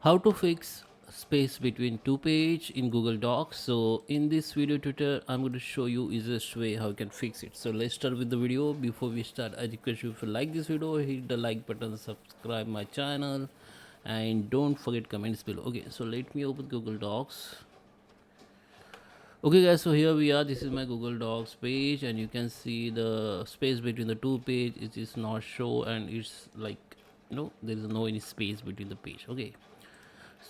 How to fix space between two page in Google Docs. So in this video tutorial I'm going to show you easiest way how you can fix it. So let's start with the video. Before we start, I request you, if you like this video, hit the like button, subscribe my channel, and don't forget comments below. Okay, so let me open Google Docs. Okay guys, so here we are. This is my Google Docs page, and you can see the space between the two page. It is not show, and it's like, there is no any space between the page. Okay,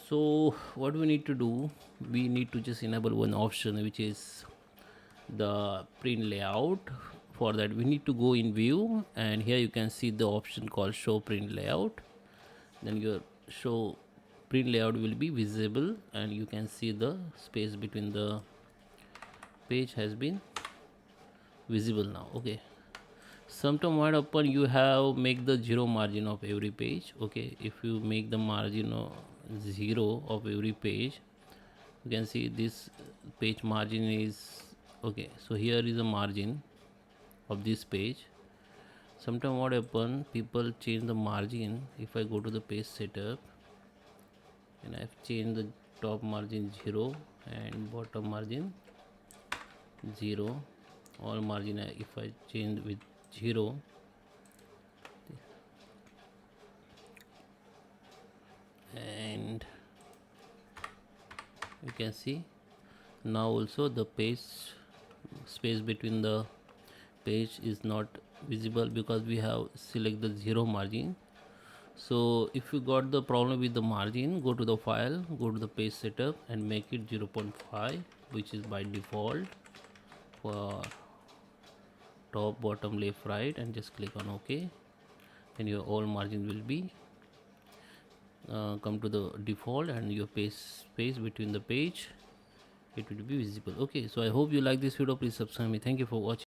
so what we need to do, we need to just enable one option, which is the print layout. For that we need to go in view, and here you can see the option called show print layout. Then your show print layout will be visible, and you can see the space between the page has been visible now. Okay, sometime what happen, you have make the zero margin of every page. Okay, if you make the margin of zero of every page, you can see this page margin is okay. So here is a margin of this page. Sometime what happen, people change the margin. If I go to the page setup and I've changed the top margin 0 and bottom margin 0, all margin if I change with 0, and you can see now also the page space between the page is not visible because we have select the 0 margin. So if you got the problem with the margin, go to the file, go to the page setup and make it 0.5, which is by default for top, bottom, left, right, and just click on OK, and your all margin will be come to the default, and your page space between the page, it will be visible. Okay, so I hope you like this video. Please subscribe me. Thank you for watching.